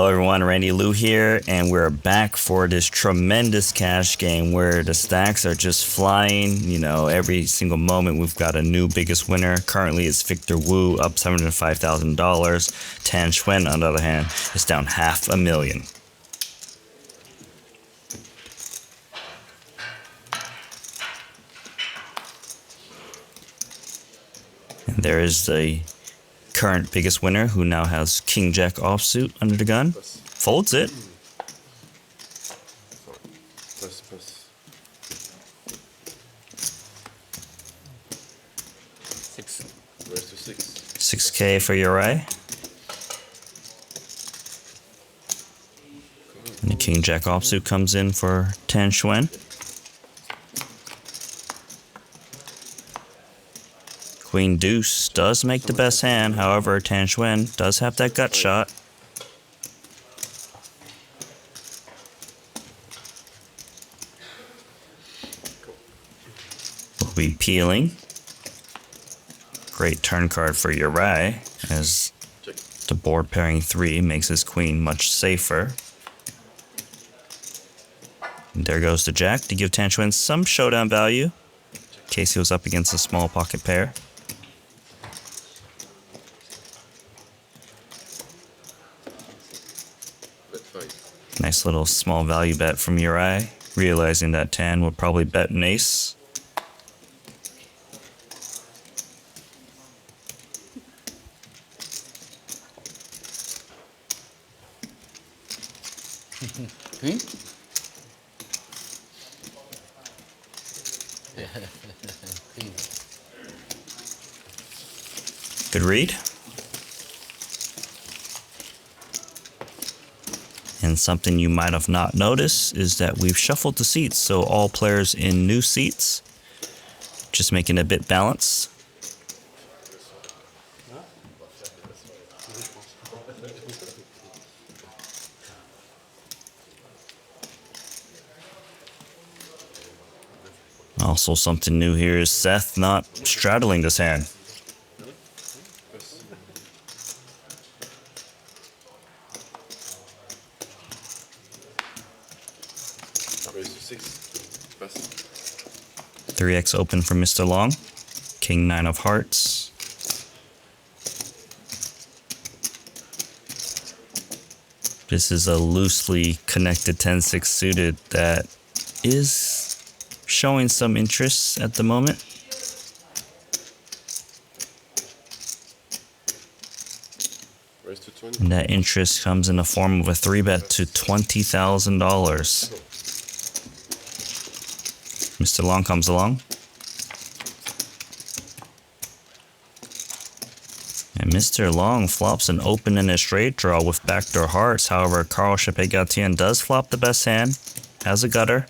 Hello everyone, Randy Liu here, and we're back for this tremendous cash game where the stacks are just flying. You know, every single moment we've got a new biggest winner. Currently it's Victor Wu up $705,000. Tan Xuan, on the other hand, is down $500,000. And there is the current biggest winner who now has King Jack offsuit under the gun. Folds it. $6K for Yerai. And the King Jack offsuit comes in for Tan Xuan. Queen Deuce does make the best hand, however Tan Xuan does have that gut shot. Will be peeling. Great turn card for Yerai, as the board pairing 3 makes his queen much safer. And there goes the jack to give Tan Xuan some showdown value, in case he was up against a small pocket pair. Nice little small value bet from Yerai, realizing that Tan would probably bet an ace. Queen? Good read. And something you might have not noticed is that we've shuffled the seats, so all players in new seats, just making it a bit balanced. Also, something new here is Seth not straddling this hand. Three X open for Mr. Long. King 9 of hearts. This is a loosely connected 10-6 suited that is showing some interest at the moment. And that interest comes in the form of a 3-bet to $20,000. Mr. Long comes along. And Mr. Long flops an open and a straight draw with backdoor hearts. However, Karl Chappe-Gatien does flop the best hand, has a gutter.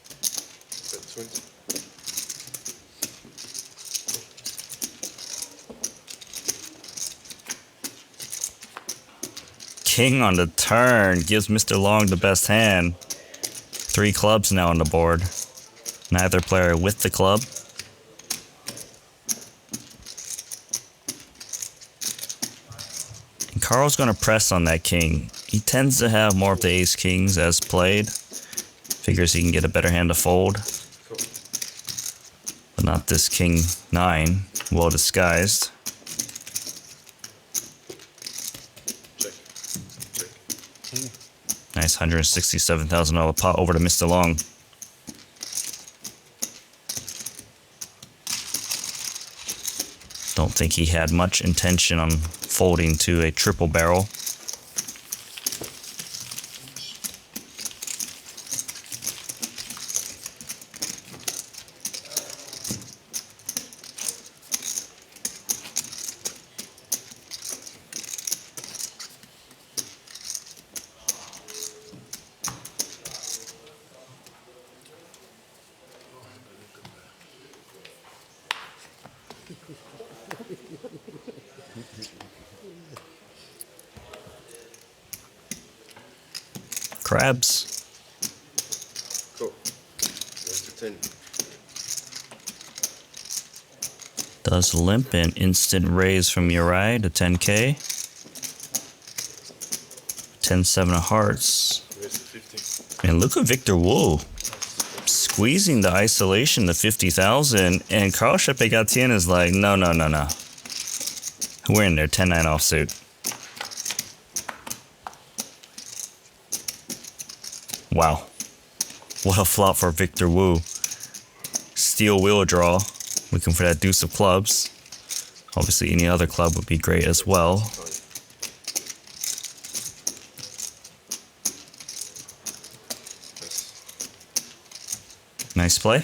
King on the turn gives Mr. Long the best hand. 3 clubs now on the board. Neither player with the club. And Karl's going to press on that king. He tends to have more of the ace kings as played. Figures he can get a better hand to fold. But not this king 9, well disguised. Nice $167,000 pot over to Mr. Long. Don't think he had much intention on folding to a triple barrel. Crabs. Cool. 10. Does limp an instant raise from Yerai to 10K. 10-7 of hearts. Raise to 50. And look at Victor Wu squeezing the isolation to 50,000. And Karl Chappe-Gatien is like, no. We're in there, 10-9 offsuit. Wow. What a flop for Victor Wu. Steel wheel draw. Looking for that deuce of clubs. Obviously, any other club would be great as well. Nice play.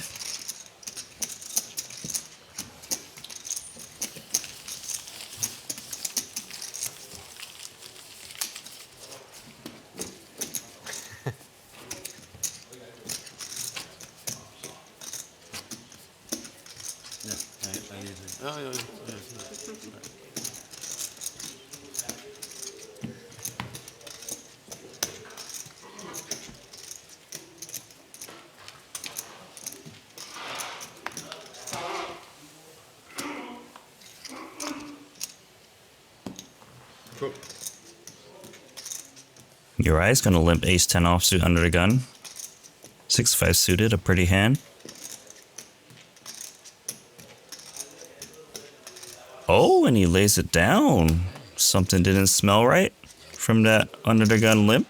Cool. Yerai is going to limp ace-10 offsuit under the gun. 6-5 suited, a pretty hand. Oh, and he lays it down. Something didn't smell right from that under the gun limp.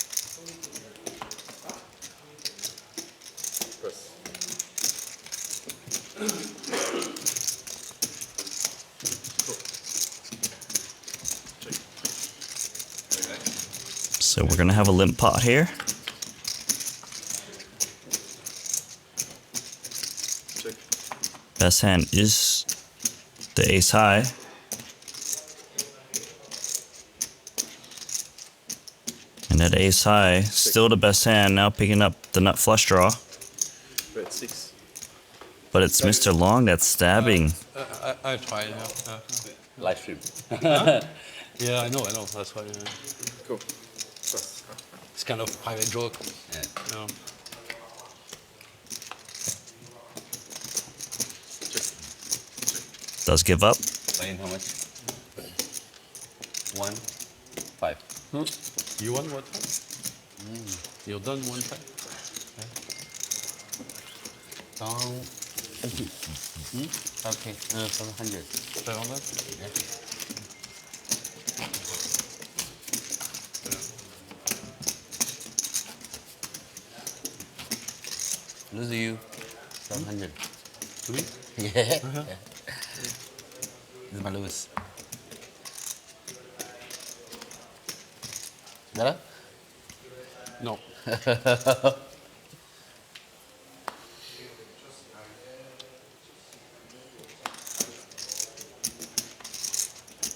Press. So we're going to have a limp pot here. Check. Best hand is the ace high. And that ace high, still the best hand, now picking up the nut flush draw. Red 6. But it's Mr. Long that's stabbing. I tried, Live stream. yeah, I know, that's why. Cool. Press. It's kind of private joke. Yeah. You know. Does give up. Playing how much? 1, 5. You won what time? You done one time? Song. Okay, 700. 700? Yeah. Lose to you. 700. To me? Yeah. This is my lose. Better? No.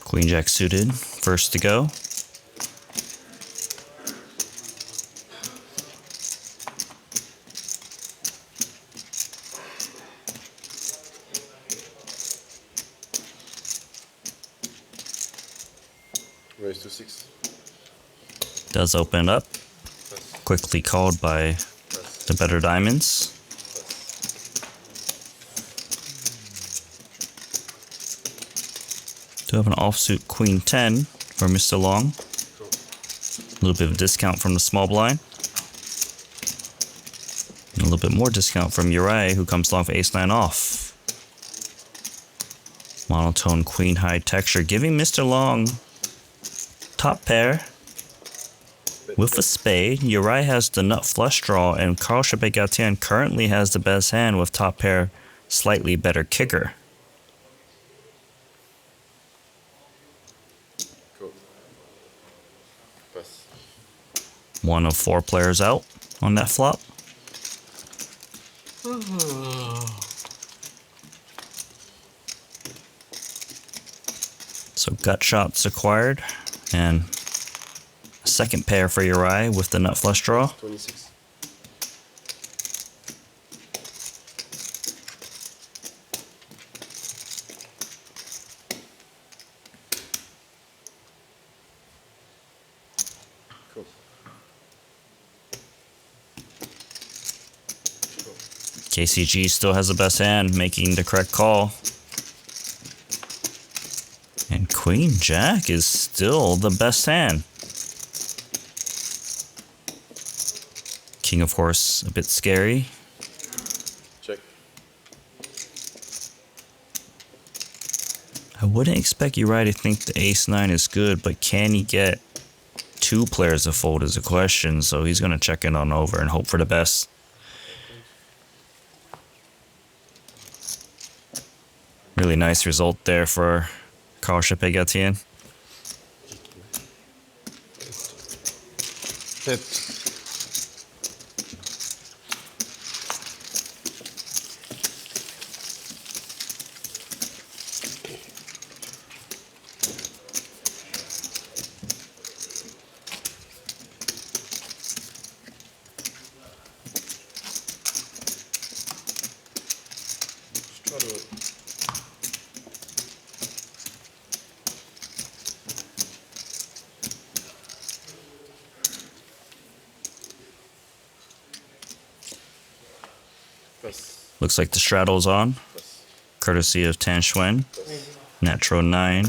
Queen Jack suited, first to go. Raise to 6. Does open up, Press. quickly called by Press. the better diamonds. Do have an offsuit Queen 10 for Mr. Long. Cool. A little bit of discount from the small blind. And a little bit more discount from Yerai, who comes along for ace-9 off. Monotone Queen high texture, giving Mr. Long top pair with a spade. Yerai has the nut flush draw, and Karl Chappe-Gatien currently has the best hand with top pair, slightly better kicker. Cool. Press. One of 4 players out on that flop. So gut shots acquired, and a second pair for Yerai with the nut flush draw. 26. Cool. KCG still has the best hand, making the correct call. And Queen Jack is still the best hand. Checking, of course, a bit scary. Check. I wouldn't expect Yerai to think the ace-9 is good, but can he get two players to fold is a question, so he's going to check in on over and hope for the best. Really nice result there for Karl Chappe-Gatien. Straddle. Pass. Looks like the straddle's on, Pass. courtesy of Tan Xuan. Natural 9.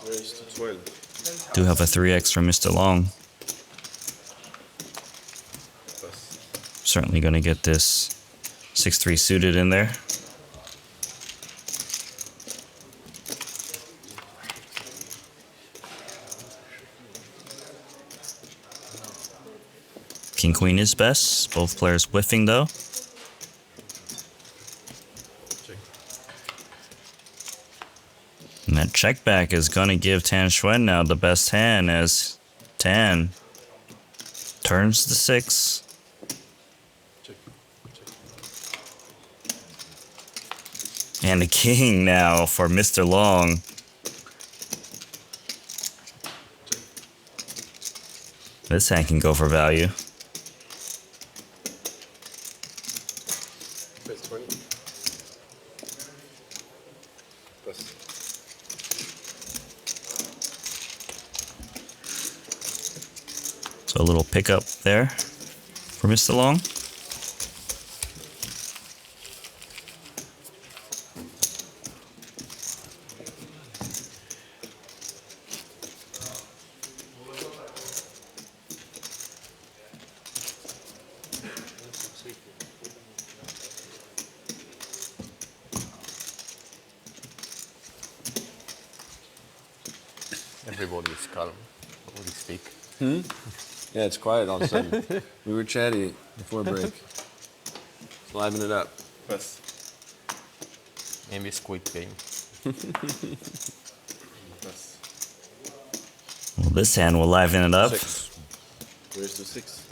Raise to 12. Do have a 3x from Mr. Long. Pass. Certainly going to get this 6-3 suited in there. King Queen is best. Both players whiffing though. Check. And that check back is going to give Tan Xuan now the best hand as Tan turns the 6. Check. Check. And the king now for Mr. Long. This hand can go for value. Raise 20. Pass. So a little pickup there for Mr. Long. Everybody is calm. Nobody speak. Yeah, it's quiet all of a sudden. We were chatty before break. Let's liven it up. Pass. Maybe Squid Game. Pass. Well, this hand will liven it up. 6. Raise to 6.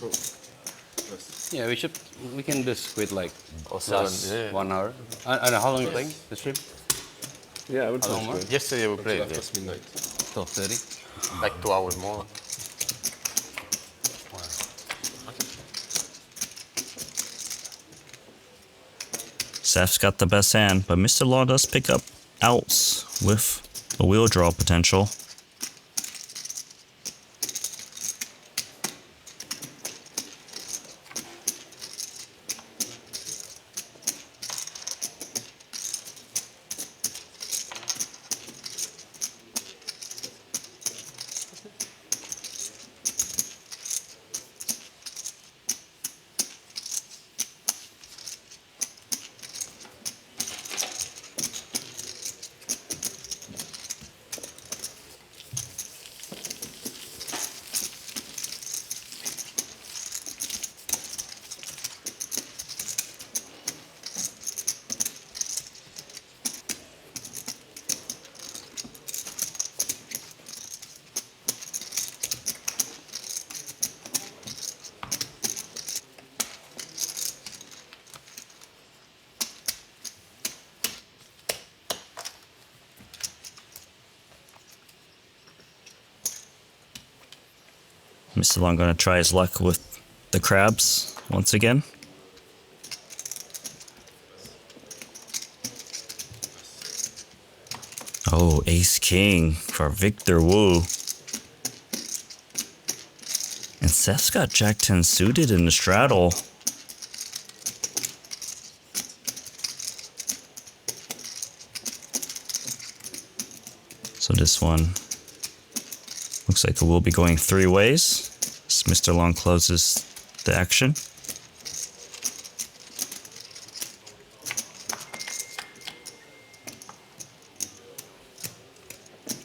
Go. Pass. Yeah, we can do squid like Or 7. last Yeah. 1 hour. I don't know how long you playing the stream? Yeah, I would How long play more? squid. Yesterday we Until played after this. midnight. 12:30. Like 2 hours more. Seth's got the best hand, but Mr. Law does pick up outs with a wheel draw potential. Mr. Long gonna try his luck with the crabs once again. Oh, ace king for Victor Wu. And Seth's got Jack 10 suited in the straddle. So this one Looks like we'll be going three ways as Mr. Long closes the action.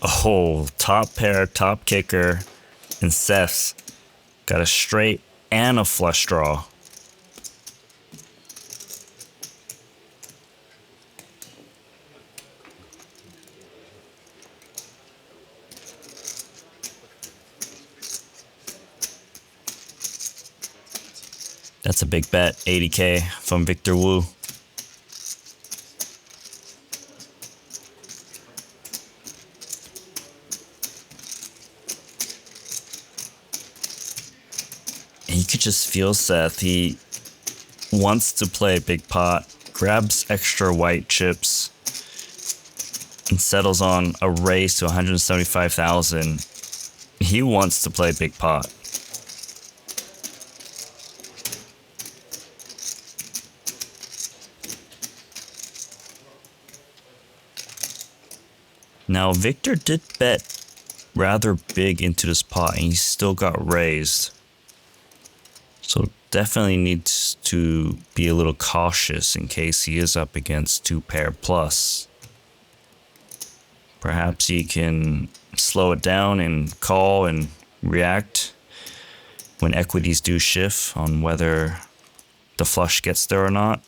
Oh, top pair, top kicker, and Seth's got a straight and a flush draw. That's a big bet, 80K from Victor Wu. And you could just feel Seth. He wants to play a big pot, grabs extra white chips, and settles on a raise to 175,000. He wants to play big pot. Now, Victor did bet rather big into this pot, and he still got raised. So definitely needs to be a little cautious in case he is up against two pair plus. Perhaps he can slow it down and call and react when equities do shift on whether the flush gets there or not.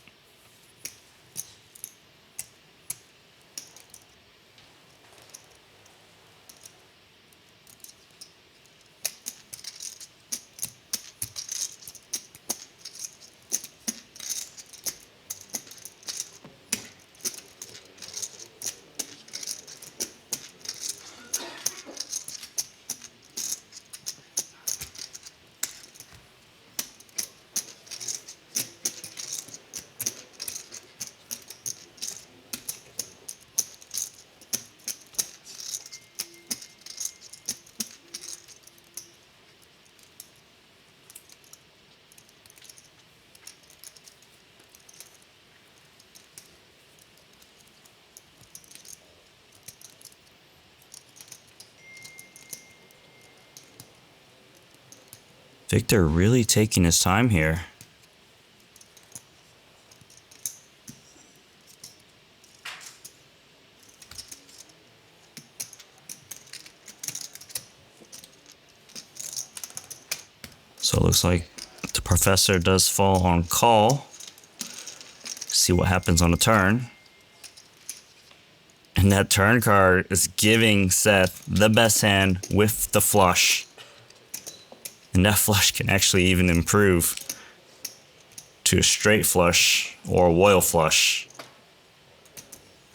Victor really taking his time here. So it looks like the professor does fall on call. See what happens on the turn. And that turn card is giving Seth the best hand with the flush. And that flush can actually even improve to a straight flush or a royal flush.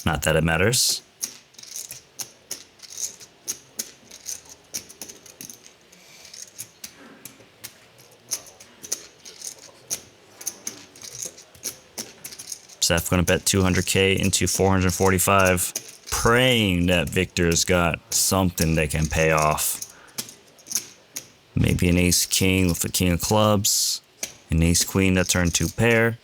Not that it matters. Seth gonna bet 200K into 445, praying that Victor's got something that can pay off. Maybe an ace king with a king of clubs, an ace queen that turned two pair.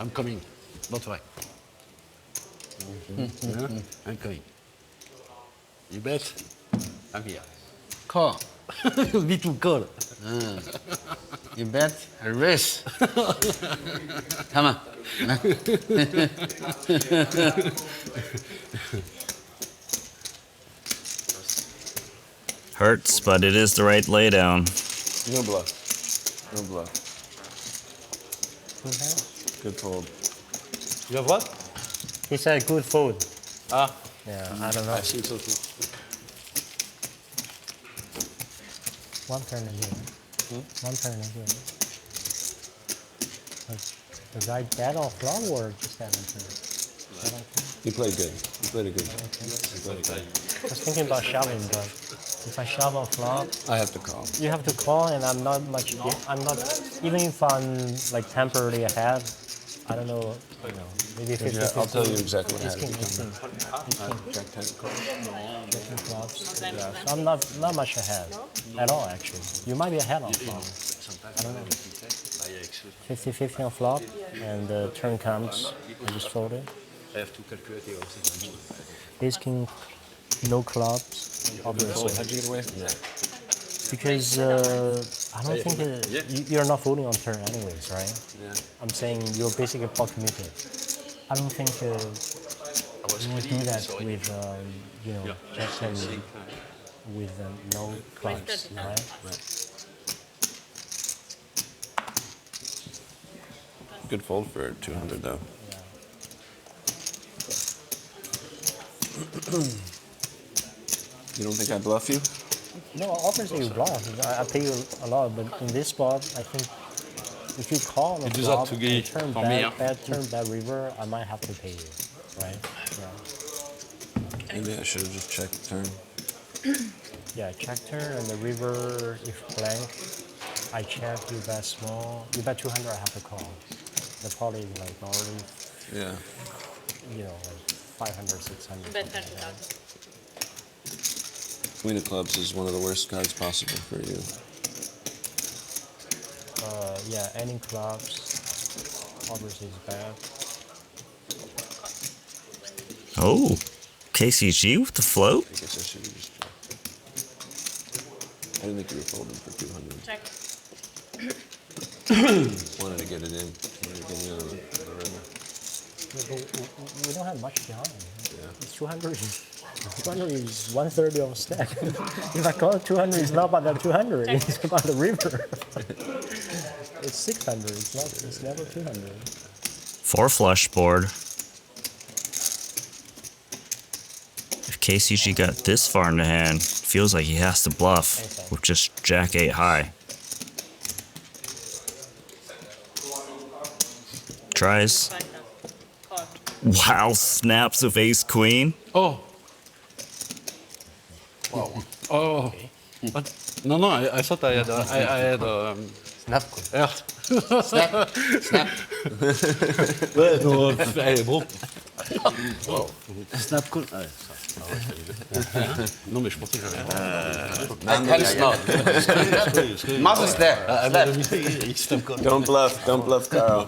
I'm coming. Not right. Yeah, I'm coming. You bet? I'm here. Call. Me too, call. You bet a race. Come on. Hurts, but it is the right laydown. No bluff. No bluff. Good fold. You have what? He said good food. Ah, Yeah, I don't know. I think so too. One turn again. One turn again. The guy bet off long or just haven't turned? He played good. He played a good game. He played a good. I was thinking about shoving, but if I shove on flop, I have to call. you have to call, and I'm not much. I'm not even if I'm like temporarily ahead. I don't know. You know, maybe 50. I'll tell you exactly what Ace king, happened. ace king. Jack 10 call. King clubs. Yeah, so I'm not much ahead at all actually. You might be ahead on flop. I don't know. 50-50 on flop, and the turn comes. I just fold it. Ace king, no clubs, obviously. How'd you get away from that? Because I don't think you're not folding on turn anyways, right? Yeah. I'm saying you're basically pot committed. I don't think you would do that with you know, just with no clubs, right? Good fold for 200 though. You don't think I bluff you? No, obviously you bluff. I pay you a lot, but in this spot, I think if you call on the do that flop to and Guy turn for me, turn bad river, I might have to pay you, right? Maybe I should have just checked turn. Yeah, check turn and the river, if blank, I check, you bet small. You bet 200, I have to call. The pot is like already, Yeah. you know, like 500, 600. Bet 30,000. Queen of clubs is one of the worst cards possible for you. Yeah, any clubs, obviously is bad. Oh, KCG with the float? I guess I should have just checked. I didn't think you were folding for 200. Check. Wanted to get it in. Wanted to get it on the river. We don't have much behind. Yeah. It's 200. 200 is 1/30 of a stack. If I call it 200, it's not about that 200. It's about the river. It's 600. It's not. It's never 200. 4 flush board. If KCG got this far in the hand, feels like he has to bluff with just Jack 8 high. Tries. Call. Wow, snaps of ace queen. Oh. Wow. Oh. What? No, I thought I had Snap. R. Snap. Snap. Ouais, non, allez, bro. Snap call. Ah, ouais, non, mais je pensais que j'avais. I can't snap. Mother snap. Snap call. Don't bluff, Karl.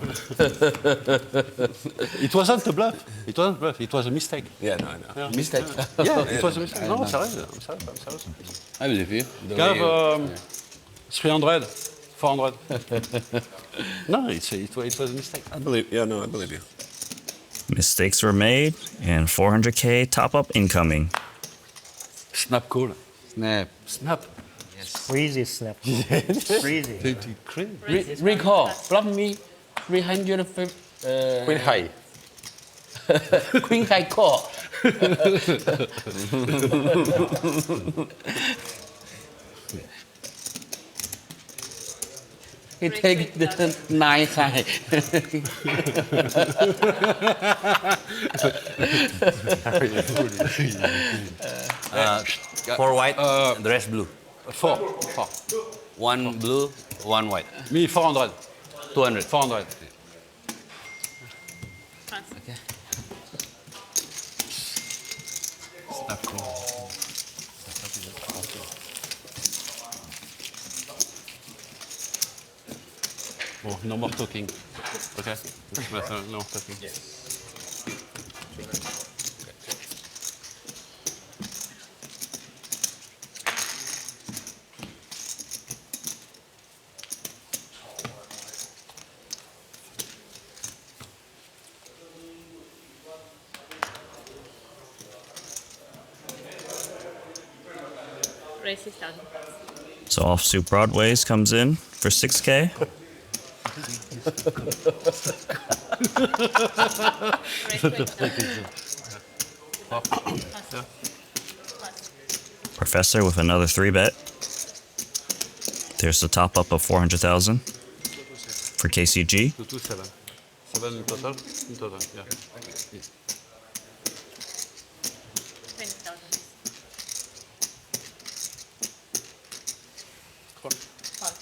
It wasn't a bluff. It wasn't a bluff. It was a mistake. Yeah, no, I know. Mistake. Yeah, it was a mistake. Non, sérieux. I believe you. Have 300, 400. No, it was a mistake. I believe you. Mistakes were made, and 400K top up incoming. Snap call. Snap. Snap. Crazy snap. Crazy. Recall. Bluff me 350. Queen high. Queen high call. He take the 9 high. Four white, the rest blue. 4. 1 blue, 1 white. Me 400. 200. 400. Okay. Snap call. Bon, no more talking. Okay? No more talking. Raise 6,000. So offsuit Broadways comes in for 6K. Professor with another 3-bet. There's the top up of 400,000 for KCG. 227. 7 in total? In total, yeah. Call. Call.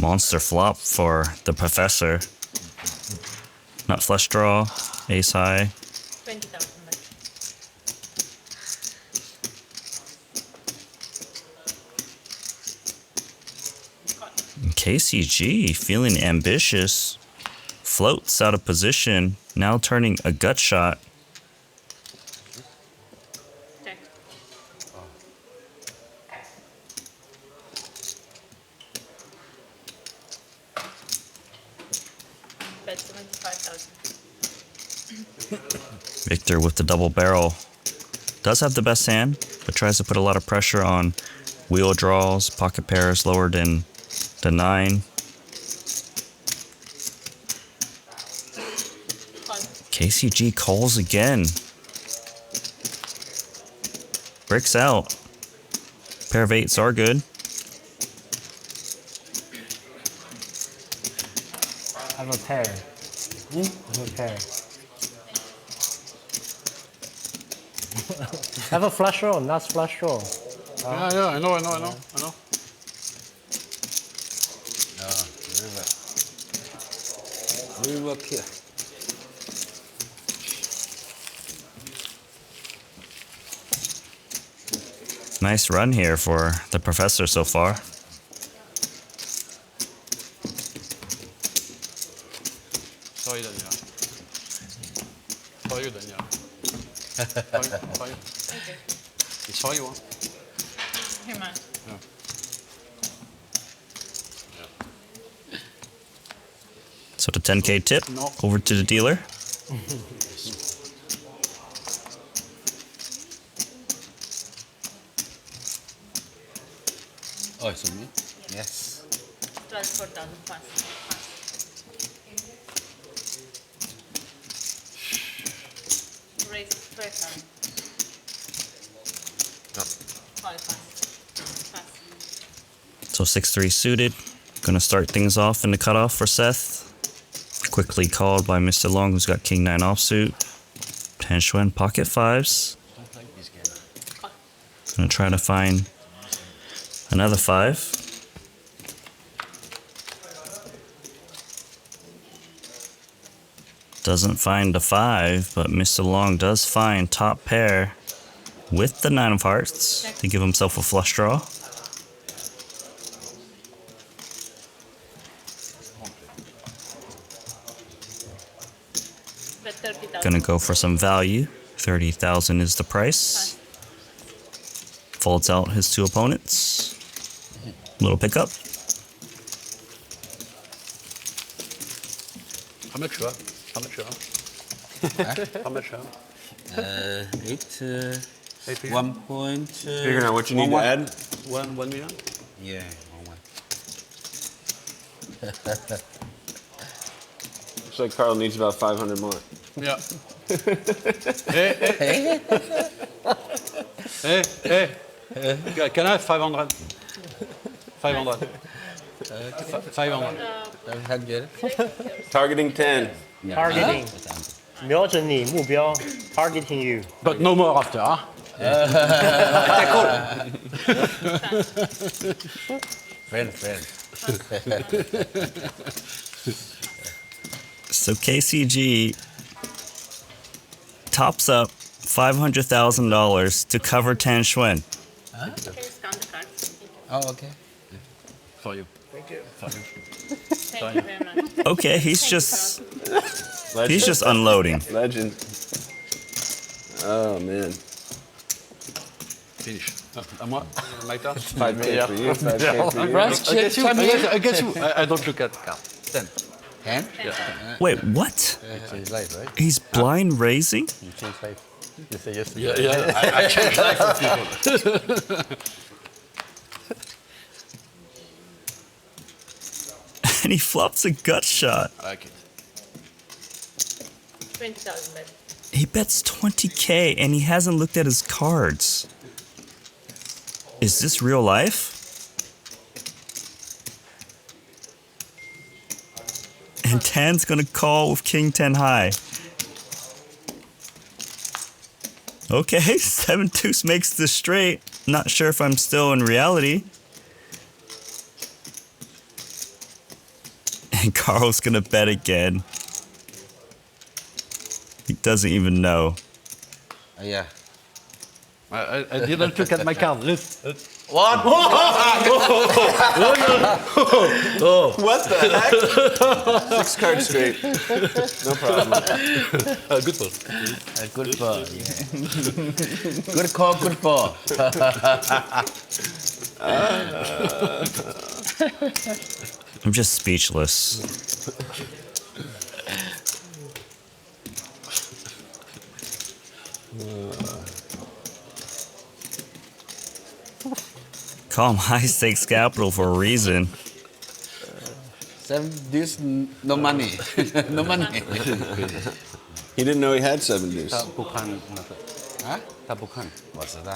Monster flop for the professor. Not flush draw, ace high. 20,000 bet. Call. 𝐾𝐶G feeling ambitious. Floats out of position, now turning a gut shot. Check. Bet 75,000. Victor with the double barrel. Does have the best hand, but tries to put a lot of pressure on wheel draws, pocket pairs lower than the 9. Call. 𝐾𝐶G calls again. Bricks out. Pair of 8s are good. I have a pair. I have a pair. I have a flush draw, not flush draw. Yeah, I know. River here. Nice run here for the professor so far. Sorry, Daniel. Sorry, Daniel. Sorry. Okay. It's for you, huh? Hey, man. So the 10K tip No. over to the dealer. Oh, it's on me? Yes. 12,400 pass. Raise 12,000. Call pass. So 6-3 suited. Gonna start things off in the cutoff for Seth. Quickly called by Mr. Long, who's got King 9 offsuit. Tan Xuan pocket 5s. Gonna try to find another 5. Doesn't find the 5, but Mr. Long does find top pair with the 9 of hearts to give himself a flush draw. Bet 30,000. Gonna go for some value. 30,000 is the price. Folds out his 2 opponents. Little pickup. How much you have? How much you have? How much you have? 8, 1 point. Figuring out what you need to add. 1 million? Yeah, 1. Looks like Carl needs about 500 more. Yeah. Hey. Can I have 500? 500. 500. 100. Targeting 10. Targeting. 瞄准你目标 targeting you. But no more after, huh? Friend. So 𝐾𝐶G tops up $500,000 to cover Tan Xuan. Can you scan the cards? Oh, okay. For you. Thank you very much. Okay, he's just unloading. Legend. Oh, man. Finish. À moi, my turn. 5K for you, 5K for you. Russ, I get you. I don't look at cards. 10. 10? Wait, what? Change life, right? He's blind raising? You change life. You say yes to Yeah. I change life for people. And he flops a gut shot. I like it. 20,000 bet. He bets 20K and he hasn't looked at his cards. Is this real life? And And Tan's gonna call with King 10 high. Okay, 7 deuce makes the straight. Not sure if I'm still in reality. And Karl's gonna bet again. He doesn't even know. Yeah. I didn't look at my card. What? What the heck? 6 cards straight. No problem. Good ball. Good ball. Yeah. Good call, good ball. I'm just speechless. Call him high stakes capital for a reason. 7 deuce, no money. No money. He didn't know he had 7 deuce. Huh? 他不看，我知道。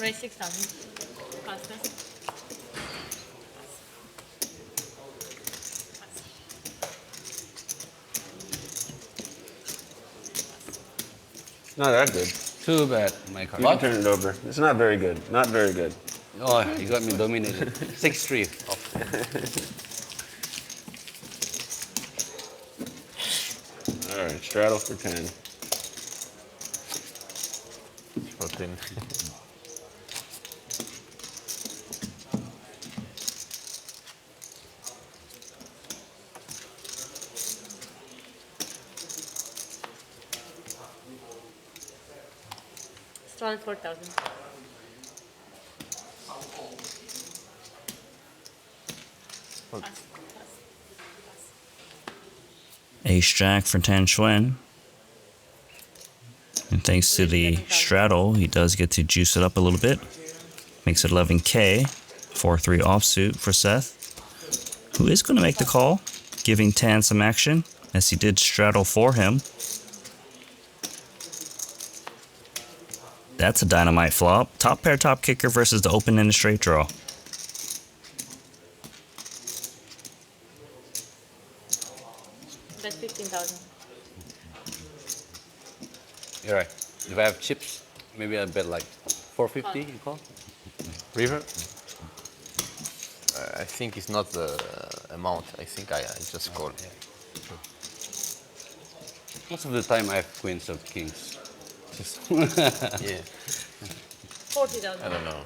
Raise 6,000. Faster. Not that good. Too bad, my card. You can turn it over. It's not very good. Not very good. Oh, you got me dominated. 6-3 off. All right, straddle for 10. 14. Strong 4,000. Ace Jack for Tan Xuan. And thanks to the straddle, he does get to juice it up a little bit. Makes it 11K. 4-3 offsuit for Seth, who is going to make the call, giving Tan some action, as he did straddle for him. That's a dynamite flop. Top pair, top kicker versus the open and a straight draw. Bet 15,000. You're right. If I have chips, maybe I'll bet like 450, you call? River? I think it's not the amount. I think I just call. Most of the time I have queens of kings. Yeah. 40,000. I don't know.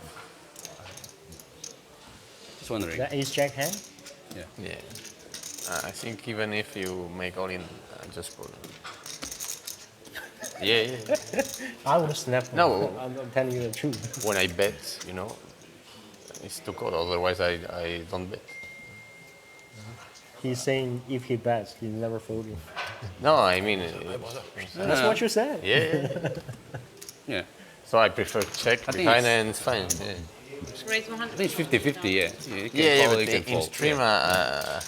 Just wondering. That ace jack hand? Yeah. I think even if you make all in, just call. Yeah. I would snap. No. I'm telling you the truth. When I bet, it's to call. Otherwise, I don't bet. He's saying if he bets, he's never folding. No, I mean. That's what you said. Yeah. Yeah. So I prefer check I think behind it's- and it's fine. Yeah. Raise 100. I think it's 50-50, yeah. You can Yeah, call, but you can in fold. stream, Yeah.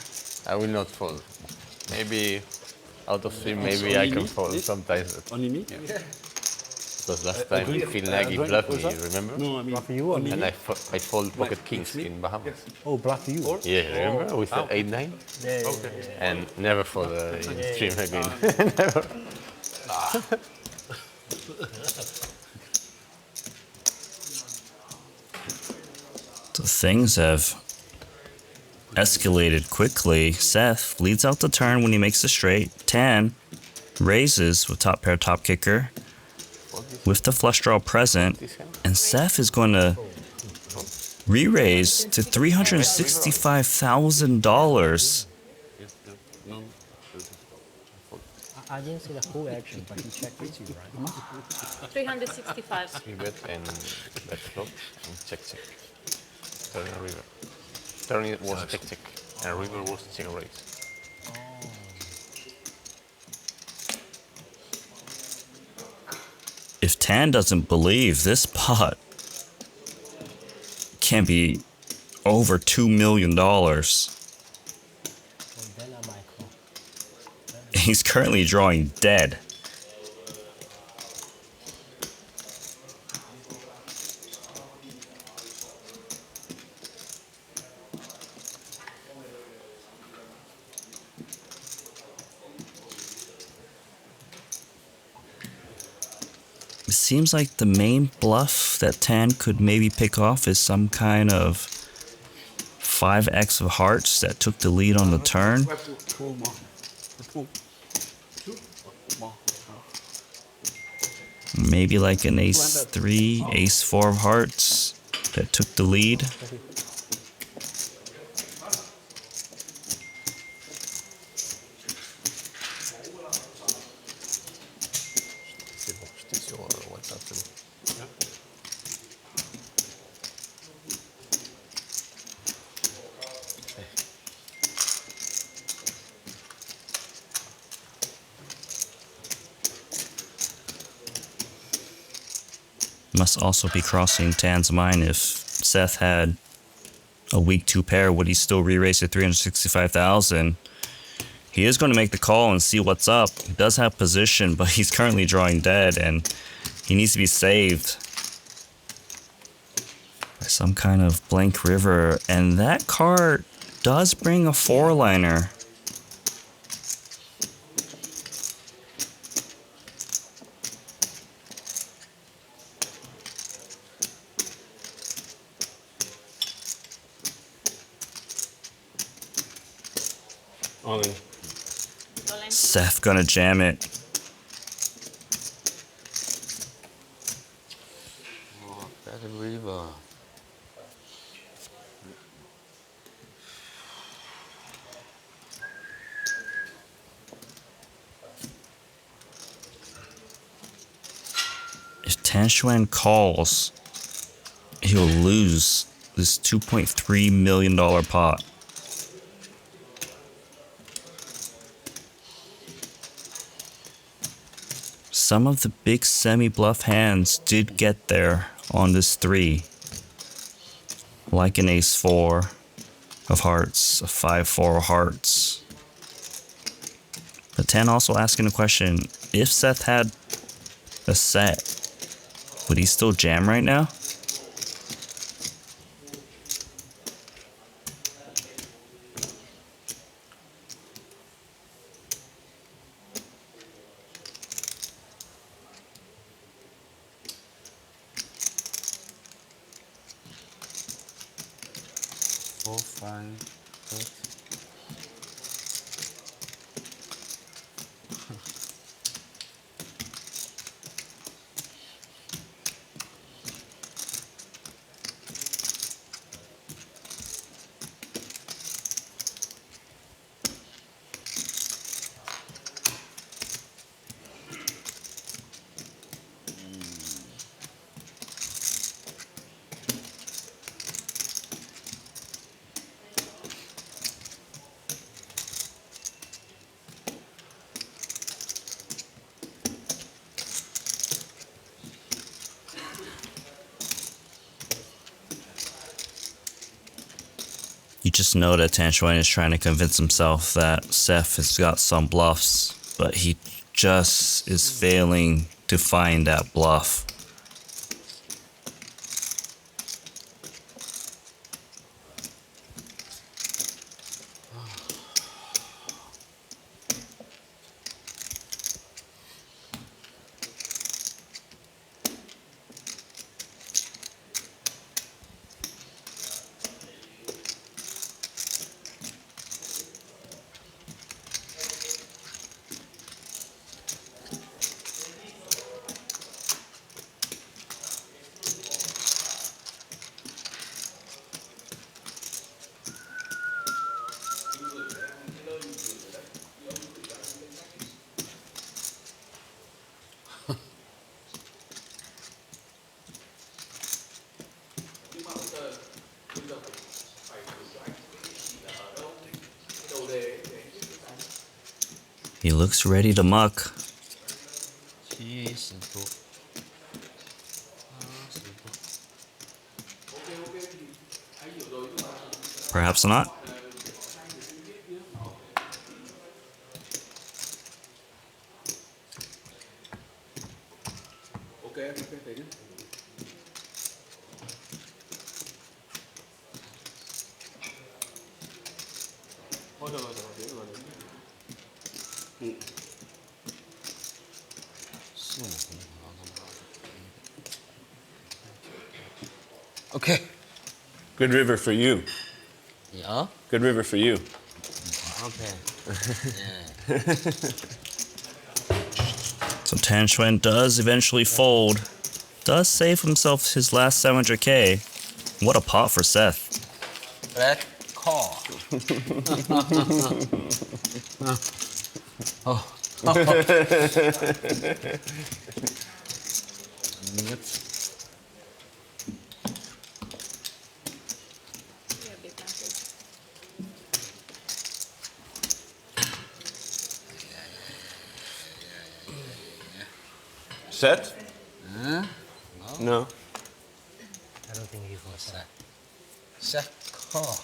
I will not fold. Maybe out of stream, maybe I can fold sometimes. But Only me? because last time Phil Nagy bluffed me, remember? No, I mean. Bluff you or me? And I fold pocket kings in Bahamas. Oh, bluff you. Yeah, remember with the 8-9? Yeah. And never fold in stream again. So things have escalated quickly. Seth leads out the turn when he makes the straight. Tan raises with top pair, top kicker with the flush draw present. And Seth is going to re-raise to $365,000. I didn't see the whole action, but he checked with you, right? 365. We bet and bet flop and check. Turn and river. Turn it was check, and river was check raise. If Tan doesn't believe this pot can be over $2 million, Then I might call. he's currently drawing dead. seems like the main bluff that Tan could maybe pick off is some kind of 5x of hearts that took the lead on the turn. Two more. Two. More. Maybe like an ace 3, ace 4 of hearts that took the lead. Must also be crossing Tan's mind if Seth had a weak 2 pair, would he still re-raise at 365,000? He is going to make the call and see what's up. He does have position, but he's currently drawing dead and he needs to be saved by some kind of blank river. And that card does bring a 4-liner. All in. Seth gonna jam it. Oh, that's a river. If Tan Xuan calls, he'll lose this $2.3 million pot. Some of the big semi-bluff hands did get there on this 3. Like an ace 4 of hearts, a 5-4 of hearts. But Tan also asking a question, if Seth had a set, would he still jam right now? You just know that Tan Xuan is trying to convince himself that Seth has got some bluffs, but he just is failing to find that bluff. He looks ready to muck. Perhaps not. Okay. Good river for you. Yeah. Good river for you. Okay. So Tan Xuan does eventually fold. Does save himself his last 700k. What a pot for Seth. Red call. Oh. Yeah, big masses. Set? No. I don't think he was that. Set call.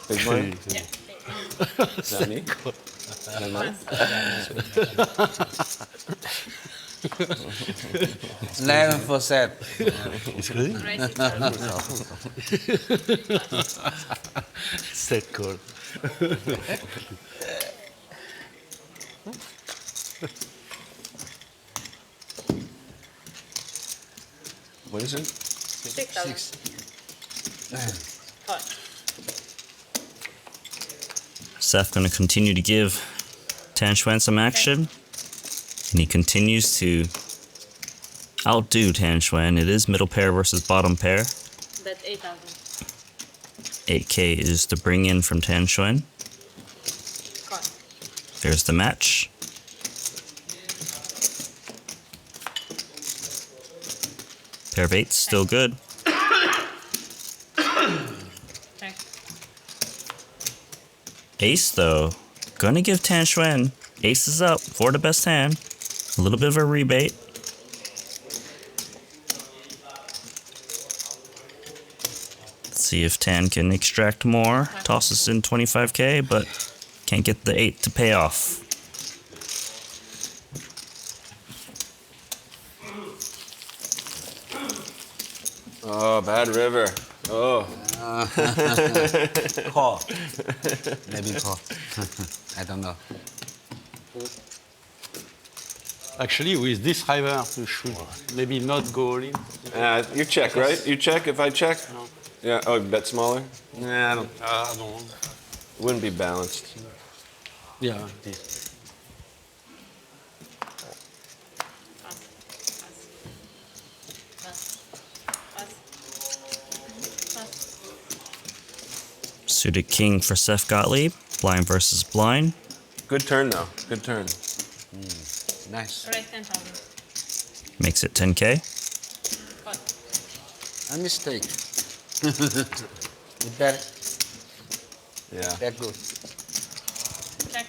Big money? Yeah. Is that me? Is that mine? 11 for set. Raise it. Set call. What is it? 6,000. Call. Seth going to continue to give Tan Xuan some action. And he continues to outdo Tan Xuan. It is middle pair versus bottom pair. Bet 8,000. 8k is the bring in from Tan Xuan. Call. There's the match. Pair of 8's still good. Check. Ace though, gonna give Tan Xuan ace is up for the best hand. A little bit of a rebate. Let's see if Tan can extract more. Tosses in 25k, but can't get the 8 to pay off. Oh, bad river. Oh. Call. Maybe call. I don't know. Actually, with this river, you should maybe not go all in. You check, right? You check if I check? No. Yeah, oh, bet smaller? Nah, I don't. I don't. It wouldn't be balanced. Yeah. Suited king for Seth Gottlieb. Blind versus blind. Good turn, though. Good turn. Nice. Raise 10,000. Makes it 10k. Call. A mistake. You bet. Yeah. Bet good. Check.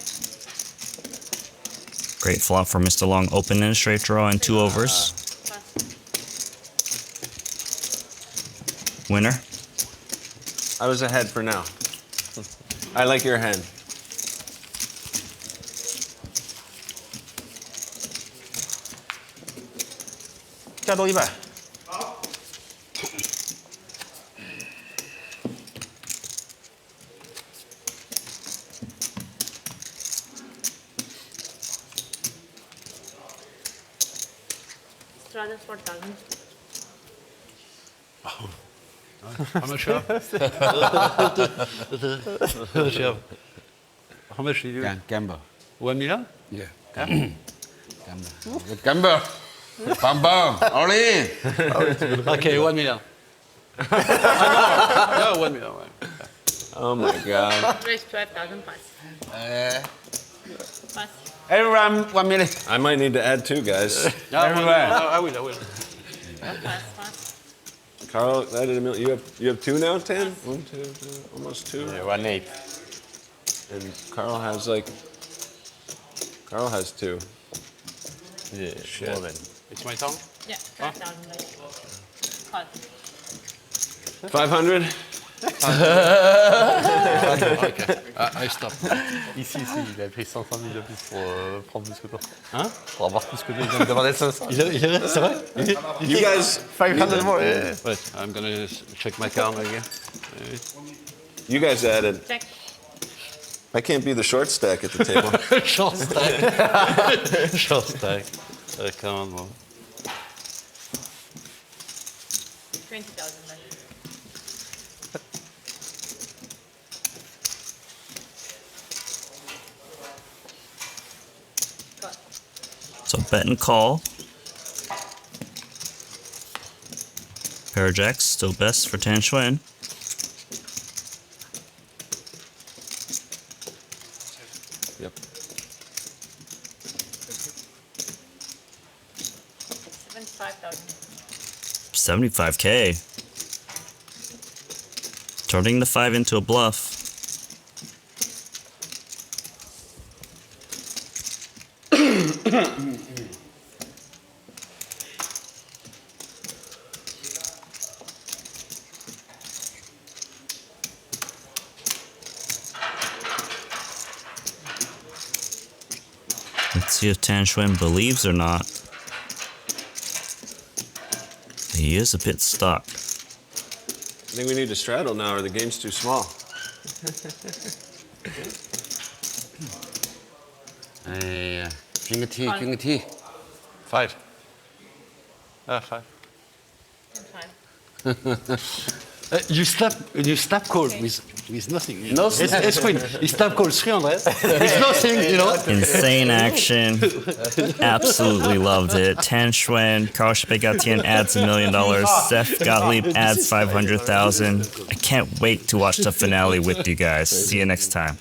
Great flop for Mr. Long. Open and a straight draw and 2 overs. Pass. Winner. I was ahead for now. I like your hand. Straddle 4,000. How much you have? How much you have? How much did you? Gamble. 1 million? Yeah. Gamble. Gamble. Bam bam. All in. Okay, 1 million. No, 1 million. Oh my God. Raise 12,000. Pass. Pass. Everyone 1 minute. I might need to add 2, guys. No, Everywhere. no, I will. Pass. Pass. Carl added a million. You have 2 now, Tan? 1, 2, 2, almost 2. Yeah, 1-8. And Carl has 2. Yeah, Shit. more than. It's my turn? Yeah, 12,000. Call. 500. I stop. Ici, il a pris 500 000 de plus pour prendre plus que toi. Hein? Pour avoir plus que toi, il vient de demander 500. C'est vrai? You guys. 500 more. Yeah. Wait, I'm gonna check my card again. You guys added. Check. I can't be the short stack at the table. Short stack. Short stack. Come on, man. 20,000 left. Cut. So bet and call. Pair of jacks, still best for Tan Xuan. Yep. 75,000. 75K. Turning the 5 into a bluff. Let's see if Tan Xuan believes or not. He is a bit stuck. I think we need to straddle now or the game's too small. Finger T, finger T. 5. 5. And 5. You snap call with nothing. No It's snap. queen. You snap call 300. It's nothing, you know. Insane action. Absolutely loved it. Tan Xuan, Karl Chappe-Gatien adds $1 million. Seth Gottlieb adds 500,000. I can't wait to watch the finale with you guys. See you next time.